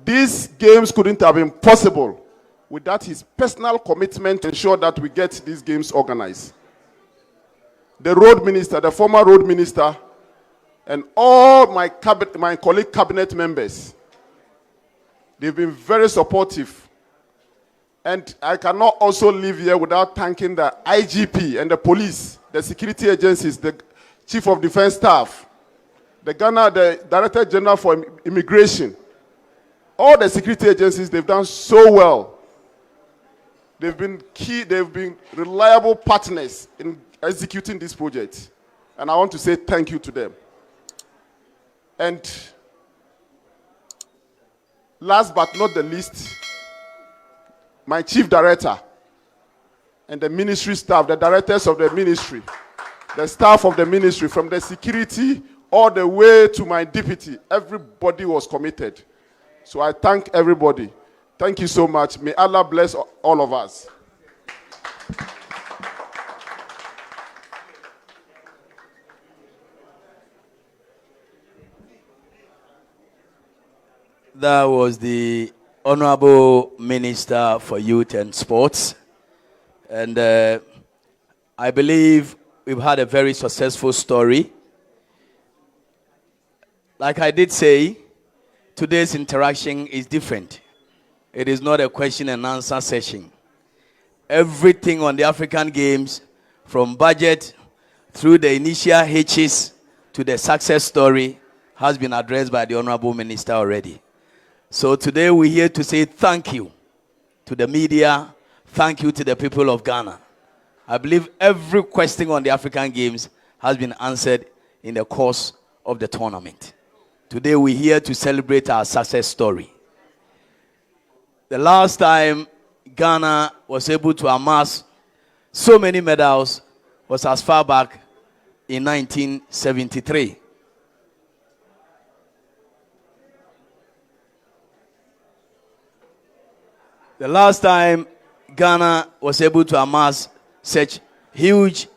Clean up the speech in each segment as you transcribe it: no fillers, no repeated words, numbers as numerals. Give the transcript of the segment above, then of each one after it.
these games couldn't have been possible without his personal commitment to ensure that we get these games organized. The road minister, the former road minister, and all my colleague cabinet members, they've been very supportive. And I cannot also leave here without thanking the IGP and the police, the security agencies, the Chief of Defense Staff, the Director General for Immigration. All the security agencies, they've done so well. They've been key, they've been reliable partners in executing this project. And I want to say thank you to them. And last but not the least, my chief director and the ministry staff, the directors of the ministry, the staff of the ministry, from the security all the way to my deputy, everybody was committed. So I thank everybody. Thank you so much. May Allah bless all of us. That was the Honorable Minister for Youth and Sports. And I believe we've had a very successful story. Like I did say, today's interaction is different. It is not a question and answer session. Everything on the African Games, from budget through the initial hitches to the success story, has been addressed by the Honorable Minister already. So today we're here to say thank you to the media, thank you to the people of Ghana. I believe every question on the African Games has been answered in the course of the tournament. Today we're here to celebrate our success story. The last time Ghana was able to amass so many medals was as far back in 1973. The last time Ghana was able to amass such huge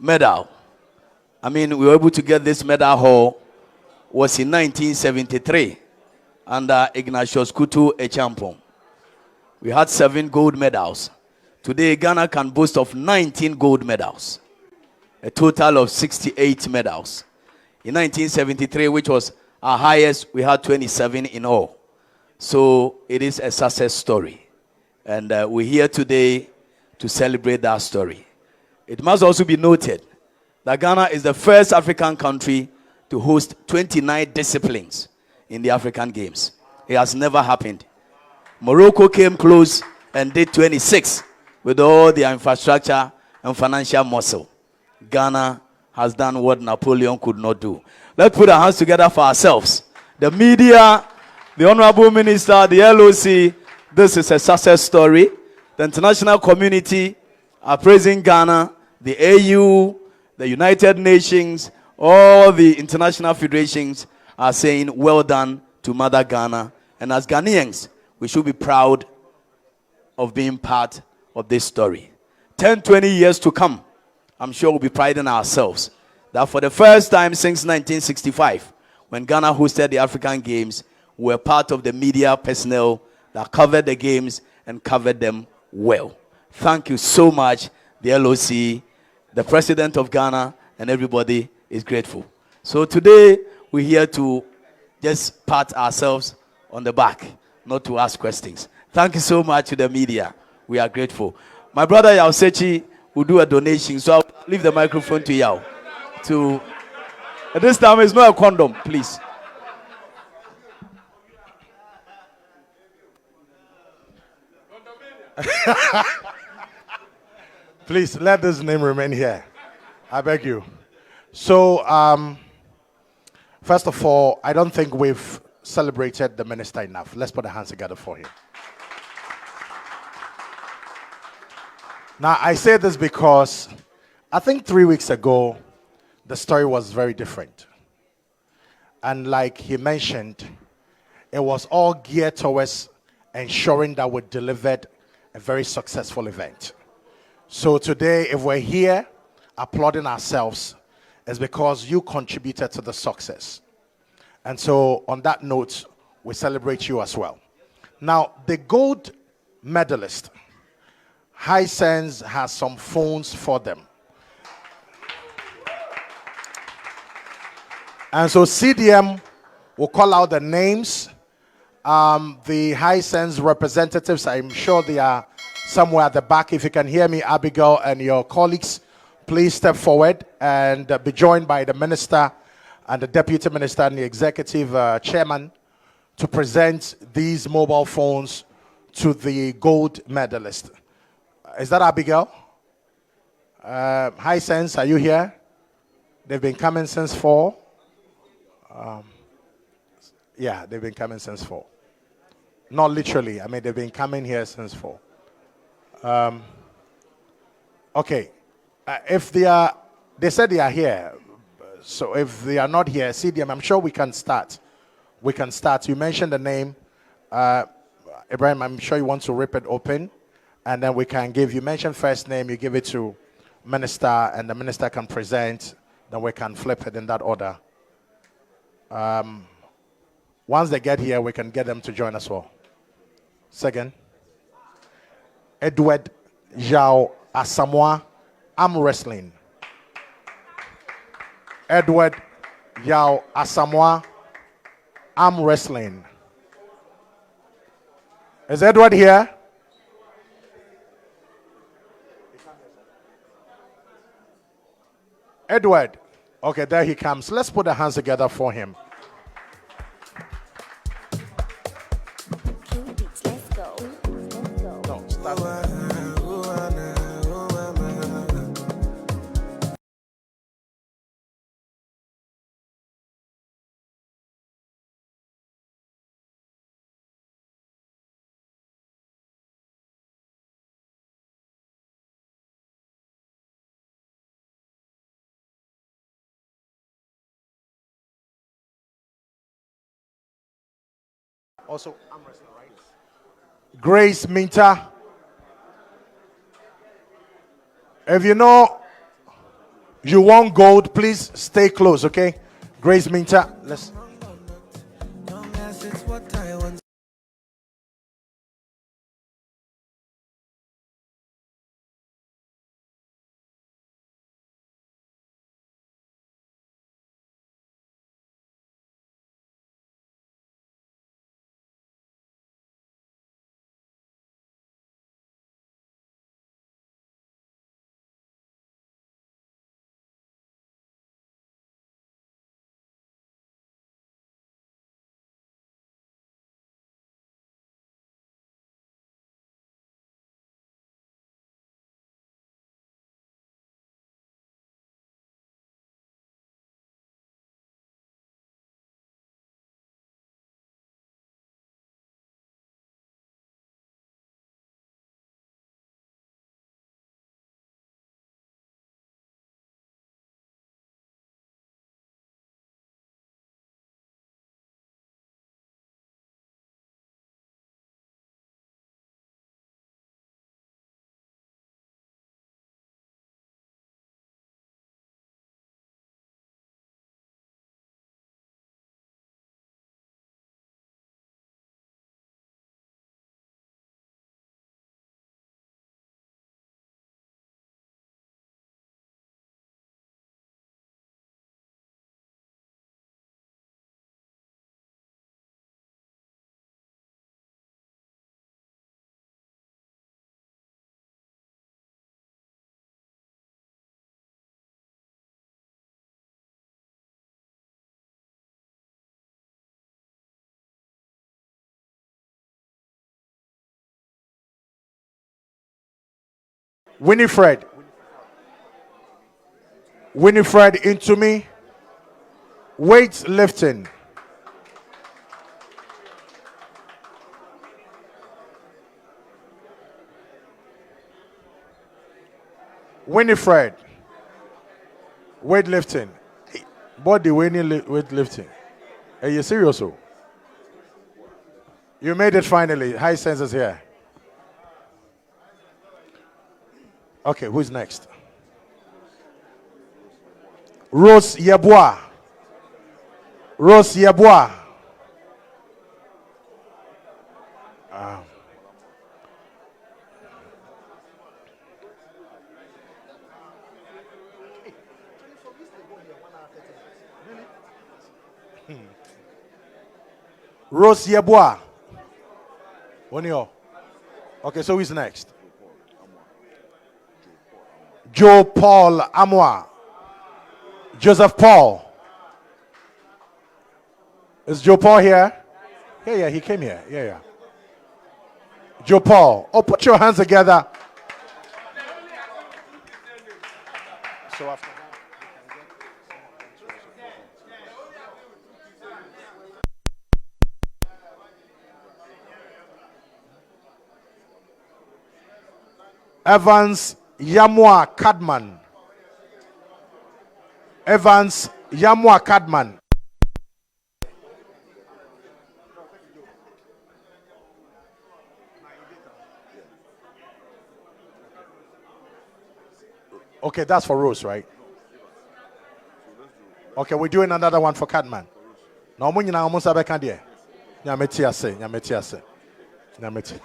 medal, we were able to get this medal haul, was in 1973 under Ignatius Kutu Echampong. We had 7 gold medals. Today, Ghana can boast of 19 gold medals, a total of 68 medals. In 1973, which was our highest, we had 27 in all. So it is a success story. And we're here today to celebrate that story. It must also be noted that Ghana is the first African country to host 29 disciplines in the African Games. It has never happened. Morocco came close and did 26 with all their infrastructure and financial muscle. Ghana has done what Napoleon could not do. Let's put our hands together for ourselves. The media, the Honorable Minister, the LOC, this is a success story. The international community are praising Ghana, the AU, the United Nations, all the international federations are saying well done to Mother Ghana. And as Ghanaians, we should be proud of being part of this story. 10, 20 years to come, I'm sure we'll be priding ourselves that for the first time since 1965, when Ghana hosted the African Games, we were part of the media personnel that covered the games and covered them well. Thank you so much, the LOC, the President of Ghana, and everybody is grateful. So today, we're here to just pat ourselves on the back, not to ask questions. Thank you so much to the media. We are grateful. My brother Yao Sechi will do a donation, so I'll leave the microphone to Yao. At this time, it's not a condom, please. Please let this name remain here. I beg you. So, first of all, I don't think we've celebrated the minister enough. Let's put our hands together for him. Now, I say this because I think 3 weeks ago, the story was very different. And like he mentioned, it was all geared towards ensuring that we delivered a very successful event. So today, if we're here applauding ourselves, it's because you contributed to the success. And so on that note, we celebrate you as well. Now, the gold medalist, Hisense, has some phones for them. And so CDM will call out the names. The Hisense representatives, I'm sure they are somewhere at the back. If you can hear me, Abigail and your colleagues, please step forward and be joined by the minister and the deputy minister and the executive chairman to present these mobile phones to the gold medalist. Is that Abigail? Hisense, are you here? They've been coming since 4. Yeah, they've been coming since 4. Not literally. I mean, they've been coming here since 4. Okay. If they said they are here. So if they are not here, CDM, I'm sure we can start. We can start. You mentioned the name. Ibrahim, I'm sure you want to rip it open. And then we can give, you mentioned first name, you give it to minister, and the minister can present. Then we can flip it in that order. Once they get here, we can get them to join as well. Second, Edward Yao Asamoah, arm wrestling. Edward Yao Asamoah, arm wrestling. Is Edward here? Edward. Okay, there he comes. Let's put the hands together for him. Let's go. No, start. Also, arm wrestling, right? Grace Minta. If you know you want gold, please stay close, okay? Grace Minta. Let's. Winifred. Winifred into me. Weight lifting. Winifred. Weightlifting. Body weightlifting. Are you serious? Oh? You made it finally. Hisense is here. Okay, who's next? Rose Yeboah. Rose Yeboah. Rose Yeboah. Onio. Okay, so who's next? Joe Paul Amwa. Joseph Paul. Is Joe Paul here? Yeah, he came here. Yeah. Joe Paul. Oh, put your hands together. So after Evans Yamwa Cadman. Evans Yamwa Cadman. Okay, that's for Rose, right? Okay, we're doing another one for Cadman. No, I'm going to say, Nyameti.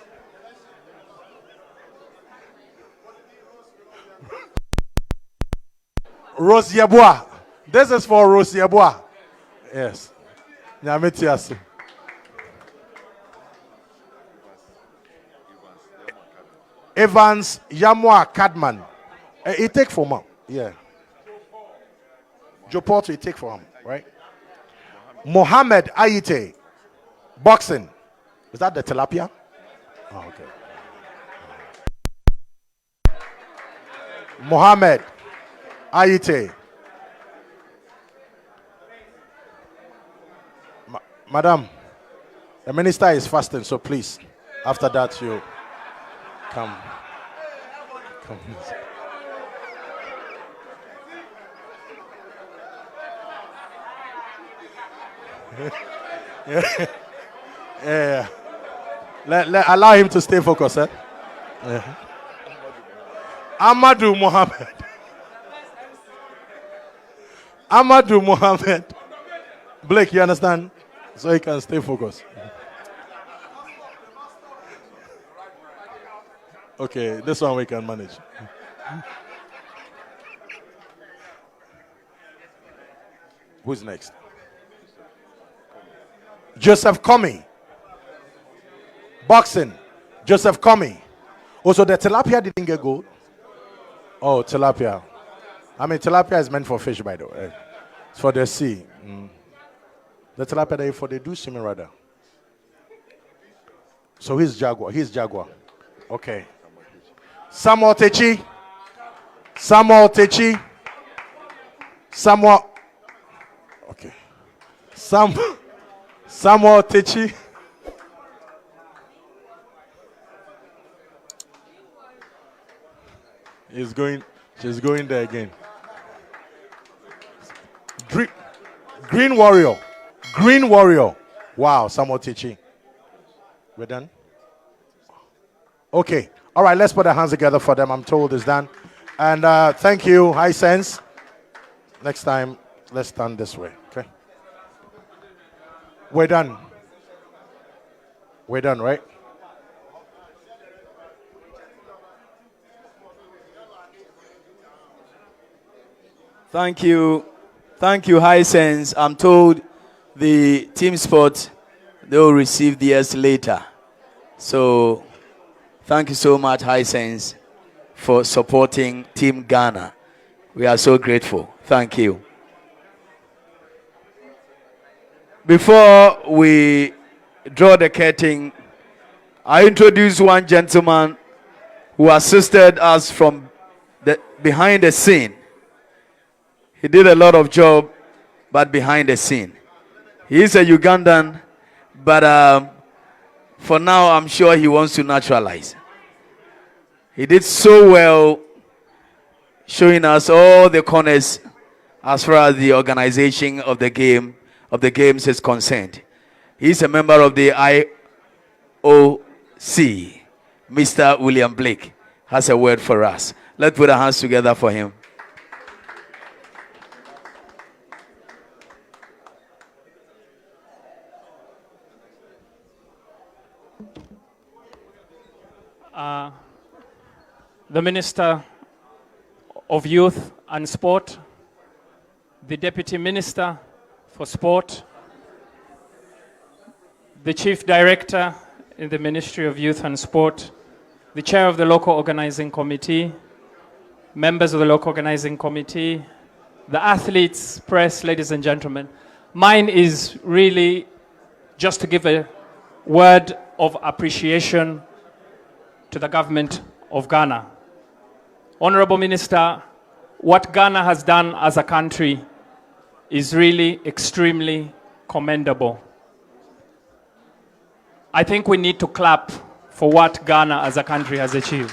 Rose Yeboah. This is for Rose Yeboah. Yes. Nyameti. Evans Yamwa Cadman. He take for him. Yeah. Joe Porter, he take for him, right? Mohammed Ayite. Boxing. Is that the tilapia? Oh, okay. Mohammed Ayite. Madam, the minister is fasting, so please, after that, you come. Yeah. Allow him to stay focused, eh? Yeah. Amadou Mohammed. Blake, you understand? So he can stay focused. Okay, this one we can manage. Who's next? Joseph Comey. Boxing. Joseph Comey. Also, the tilapia didn't get gold. Oh, tilapia. I mean, tilapia is meant for fish, by the way. It's for the sea. The tilapia is for the do swimming rather. So he's Jaguar. Okay. Samuel Techi. Okay. Samuel Techi. She's going there again. Green Warrior. Wow, Samuel Techi. We're done? Okay. All right, let's put our hands together for them. I'm told it's done. And thank you, High Sense. Next time, let's stand this way, okay? We're done, right? Thank you, High Sense. I'm told the team sport, they will receive theirs later. So, thank you so much, High Sense, for supporting Team Ghana. We are so grateful. Thank you. Before we draw the curtain, I introduce one gentleman who assisted us from behind the scene. He did a lot of job, but behind the scene. He is a Ugandan, but for now, I'm sure he wants to naturalize. He did so well, showing us all the corners as far as the organization of the games is concerned. He's a member of the IOC. Mr. William Blake has a word for us. Let's put our hands together for him. The Minister of Youth and Sport, the Deputy Minister for Sport, the Chief Director in the Ministry of Youth and Sport, the Chair of the Local Organizing Committee, members of the Local Organizing Committee, the athletes, press, ladies and gentlemen. Mine is really just to give a word of appreciation to the government of Ghana. Honorable Minister, what Ghana has done as a country is really extremely commendable. I think we need to clap for what Ghana as a country has achieved.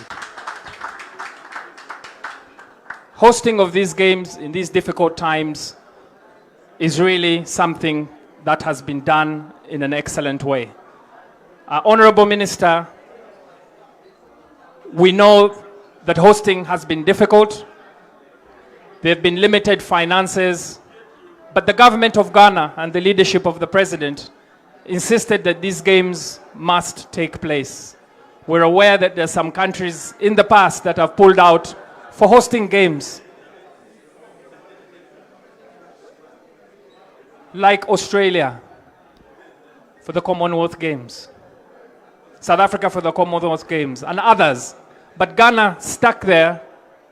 Hosting of these games in these difficult times is really something that has been done in an excellent way. Honorable Minister, we know that hosting has been difficult. There have been limited finances, but the government of Ghana and the leadership of the president insisted that these games must take place. We're aware that there are some countries in the past that have pulled out for hosting games, like Australia for the Commonwealth Games, South Africa for the Commonwealth Games, and others. But Ghana stuck there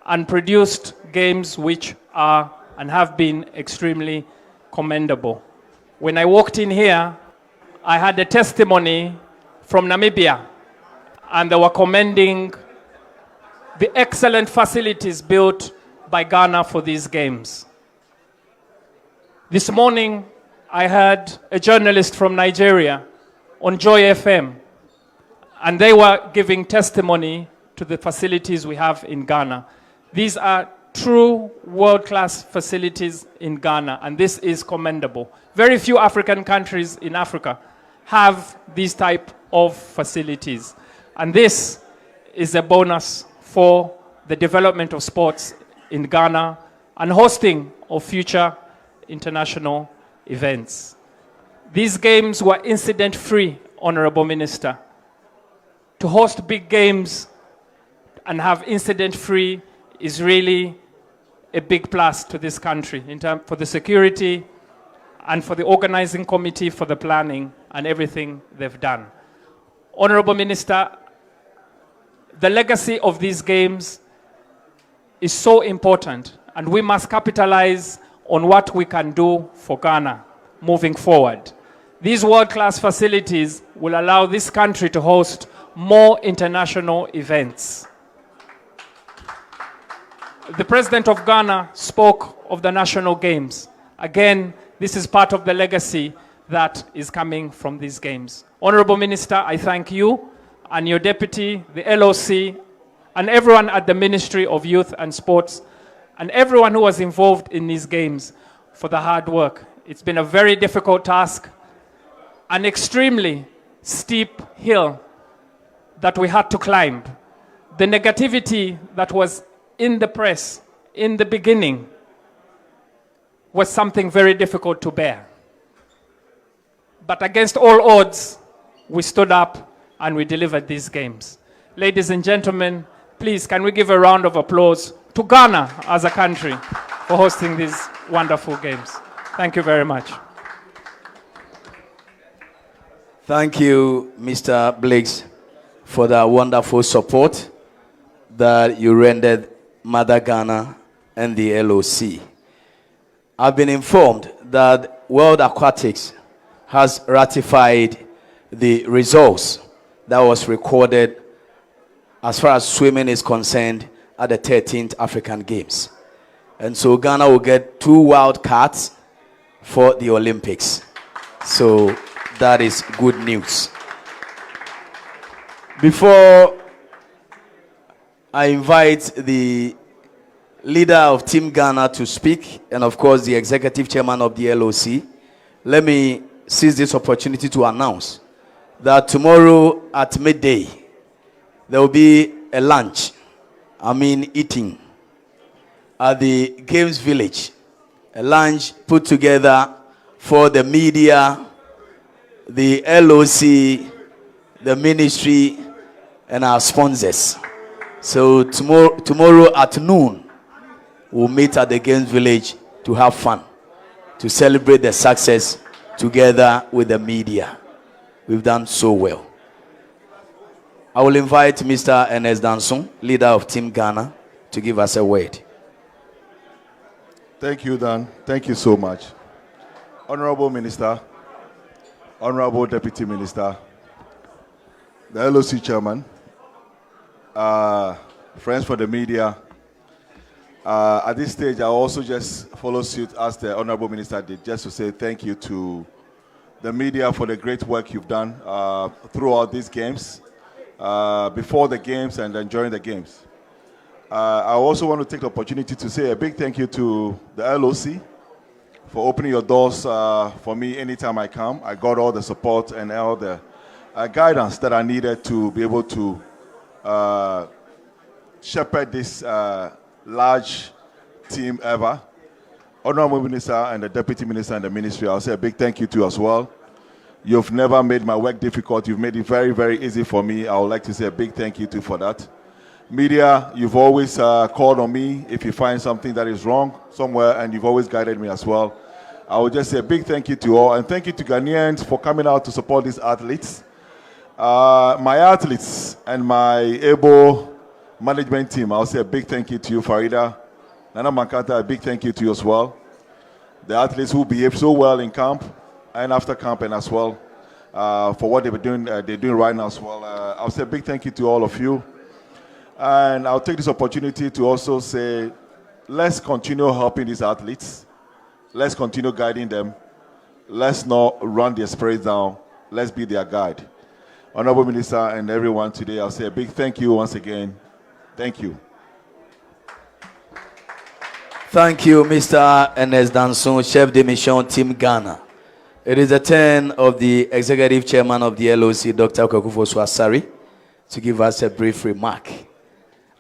and produced games which are and have been extremely commendable. When I walked in here, I had a testimony from Namibia, and they were commending the excellent facilities built by Ghana for these games. This morning, I heard a journalist from Nigeria on Joy FM, and they were giving testimony to the facilities we have in Ghana. These are true world-class facilities in Ghana, and this is commendable. Very few African countries in Africa have these type of facilities, and this is a bonus for the development of sports in Ghana and hosting of future international events. These games were incident-free, Honorable Minister. To host big games and have incident-free is really a big plus to this country in terms for the security and for the organizing committee, for the planning and everything they've done. Honorable Minister, the legacy of these games is so important, and we must capitalize on what we can do for Ghana moving forward. These world-class facilities will allow this country to host more international events. The President of Ghana spoke of the national games. Again, this is part of the legacy that is coming from these games. Honorable Minister, I thank you and your deputy, the LOC, and everyone at the Ministry of Youth and Sports, and everyone who was involved in these games for the hard work. It's been a very difficult task, an extremely steep hill that we had to climb. The negativity that was in the press in the beginning was something very difficult to bear. But against all odds, we stood up and we delivered these games. Ladies and gentlemen, please, can we give a round of applause to Ghana as a country for hosting these wonderful games. Thank you very much. Thank you, Mr. Blakes, for that wonderful support that you rendered Mother Ghana and the LOC. I've been informed that World Aquatics has ratified the results that was recorded as far as swimming is concerned at the 13th African Games. And so Ghana will get 2 wild cards for the Olympics. So that is good news. Before I invite the leader of Team Ghana to speak, and of course the executive chairman of the LOC, let me seize this opportunity to announce that tomorrow at midday, there will be a lunch, eating, at the Games Village. A lunch put together for the media, the LOC, the ministry, and our sponsors. So tomorrow at noon, we'll meet at the Games Village to have fun, to celebrate the success together with the media. We've done so well. I will invite Mr. Ernest Danson, leader of Team Ghana, to give us a word. Thank you, Dan. Thank you so much. Honorable Minister, Honorable Deputy Minister, the LOC Chairman, friends from the media. At this stage, I also just follow suit as the Honorable Minister did, just to say thank you to the media for the great work you've done throughout these games, before the games and then during the games. I also want to take the opportunity to say a big thank you to the LOC for opening your doors for me anytime I come. I got all the support and all the guidance that I needed to be able to shepherd this large team ever. Honorable Minister and the Deputy Minister and the Ministry, I'll say a big thank you to as well. You've never made my work difficult. You've made it very, very easy for me. I would like to say a big thank you to for that. Media, you've always called on me if you find something that is wrong somewhere, and you've always guided me as well. I would just say a big thank you to all, and thank you to Ghanaians for coming out to support these athletes. My athletes and my able management team, I'll say a big thank you to you, Farida. Nana Mankata, a big thank you to you as well. The athletes who behaved so well in camp and after camp and as well for what they're doing right now as well. I'll say a big thank you to all of you. And I'll take this opportunity to also say, let's continue helping these athletes. Let's continue guiding them. Let's not run their spirits down. Let's be their guide. Honorable Minister and everyone today, I'll say a big thank you once again. Thank you. Thank you, Mr. Ernest Danson, Chef de Mission, Team Ghana. It is the turn of the Executive Chairman of the LOC, Dr. Kwaku-Fosu-Asare, to give us a brief remark.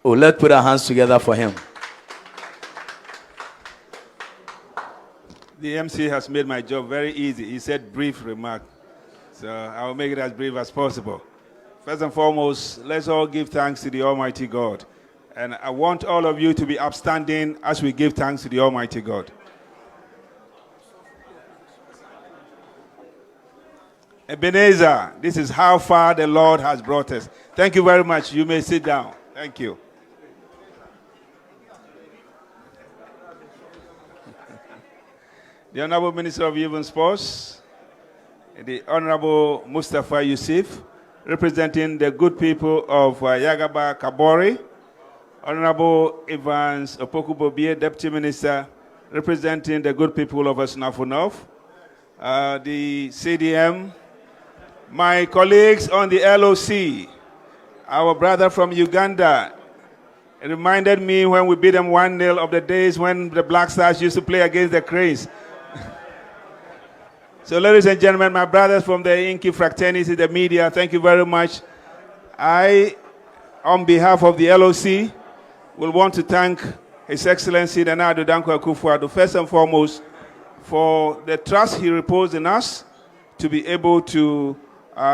Oh, let's put our hands together for him. The MC has made my job very easy. He said brief remark. So I will make it as brief as possible. First and foremost, let's all give thanks to the Almighty God. And I want all of you to be upstanding as we give thanks to the Almighty God. Ebenezer, this is how far the Lord has brought us. Thank you very much. You may sit down. Thank you. The Honorable Minister of Youth and Sports, the Honorable Mustafa Yusuf, representing the good people of Yagaba Kabori, Honorable Evans Opoku-Bobie, Deputy Minister, representing the good people of Asnafo North, the CDM, my colleagues on the LOC, our brother from Uganda. It reminded me when we beat them 1-0 of the days when the Black Stars used to play against the Cranes. So, ladies and gentlemen, my brothers from the Inky fraternity, the media, thank you very much. I, on behalf of the LOC, will want to thank His Excellency Nana Addo Dankwa Akufo-Addo, first and foremost, for the trust he reposed in us to be able to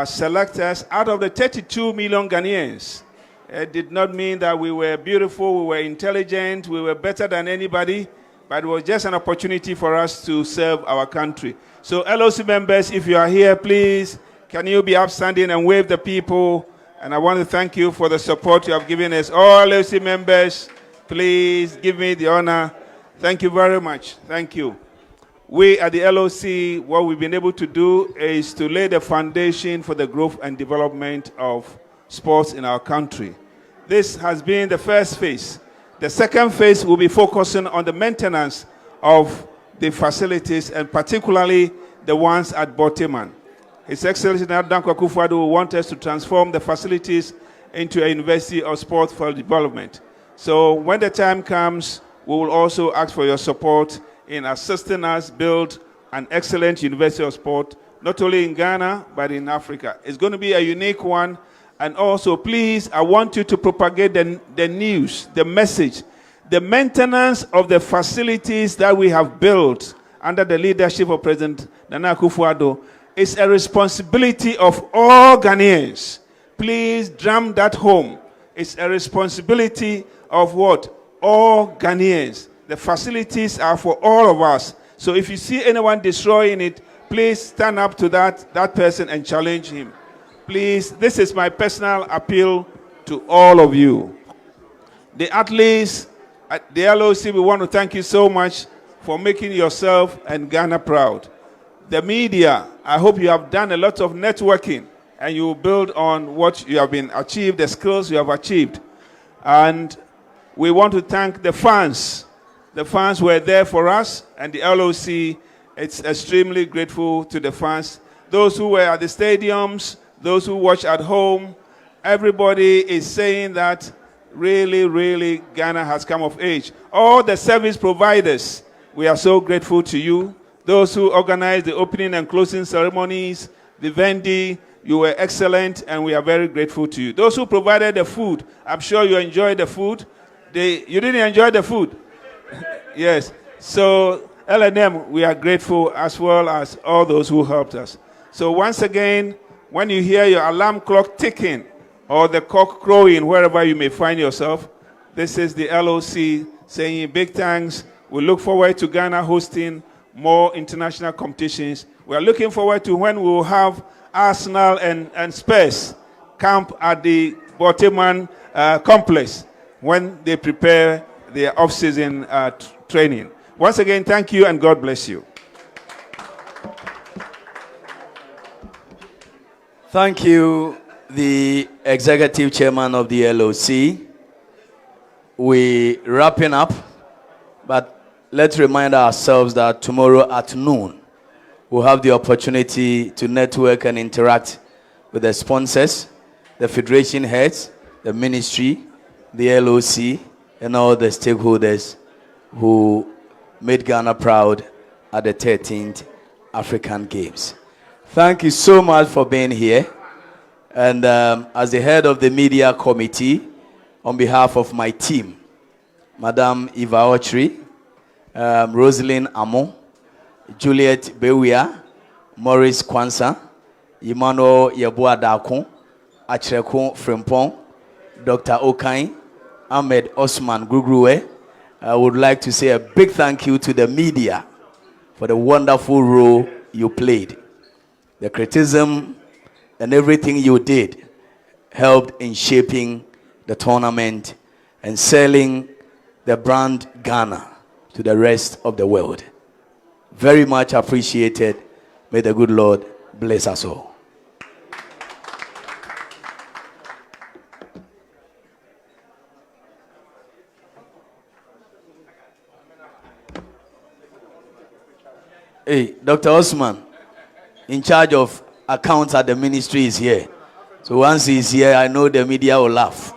select us out of the 32 million Ghanaians. It did not mean that we were beautiful, we were intelligent, we were better than anybody, but it was just an opportunity for us to serve our country. So LOC members, if you are here, please, can you be upstanding and wave the people? And I want to thank you for the support you have given us. All LOC members, please give me the honor. Thank you very much. Thank you. We at the LOC, what we've been able to do is to lay the foundation for the growth and development of sports in our country. This has been the first phase. The second phase will be focusing on the maintenance of the facilities, and particularly the ones at Boteman. His Excellency Dankwa Akufo-Addo will want us to transform the facilities into a university of sport for development. So when the time comes, we will also ask for your support in assisting us build an excellent university of sport, not only in Ghana, but in Africa. It's going to be a unique one. And also, please, I want you to propagate the news, the message, the maintenance of the facilities that we have built under the leadership of President Nana Akufo-Addo is a responsibility of all Ghanaians. Please drum that home. It's a responsibility of what? All Ghanaians. The facilities are for all of us. So if you see anyone destroying it, please stand up to that person and challenge him. Please, this is my personal appeal to all of you. The athletes at the LOC, we want to thank you so much for making yourself and Ghana proud. The media, I hope you have done a lot of networking and you will build on what you have been achieved, the skills you have achieved. And we want to thank the fans. The fans were there for us, and the LOC, it's extremely grateful to the fans. Those who were at the stadiums, those who watch at home, everybody is saying that really, really Ghana has come of age. All the service providers, we are so grateful to you. Those who organized the opening and closing ceremonies, Vivendi, you were excellent, and we are very grateful to you. Those who provided the food, I'm sure you enjoyed the food. You didn't enjoy the food? Yes. So, L&M, we are grateful, as well as all those who helped us. So once again, when you hear your alarm clock ticking or the cock crowing wherever you may find yourself, this is the LOC saying big thanks. We look forward to Ghana hosting more international competitions. We are looking forward to when we will have Arsenal and Spurs camp at the Boteman complex when they prepare their off-season training. Once again, thank you and God bless you. Thank you, the executive chairman of the LOC. We're wrapping up, but let's remind ourselves that tomorrow at noon, we'll have the opportunity to network and interact with the sponsors, the federation heads, the ministry, the LOC, and all the stakeholders who made Ghana proud at the 13th African Games. Thank you so much for being here. And as the head of the media committee, on behalf of my team, Madam Eva Ochri, Rosalind Amo, Juliet Bewia, Maurice Kwansa, Emmanuel Yabua Dakon, Achreku Frimpong, Dr. Okain, Ahmed Osman Gugruwe, I would like to say a big thank you to the media for the wonderful role you played. The criticism and everything you did helped in shaping the tournament and selling the brand Ghana to the rest of the world. Very much appreciated. May the good Lord bless us all. Hey, Dr. Osman, in charge of accounts at the ministry, is here. So once he's here, I know the media will laugh.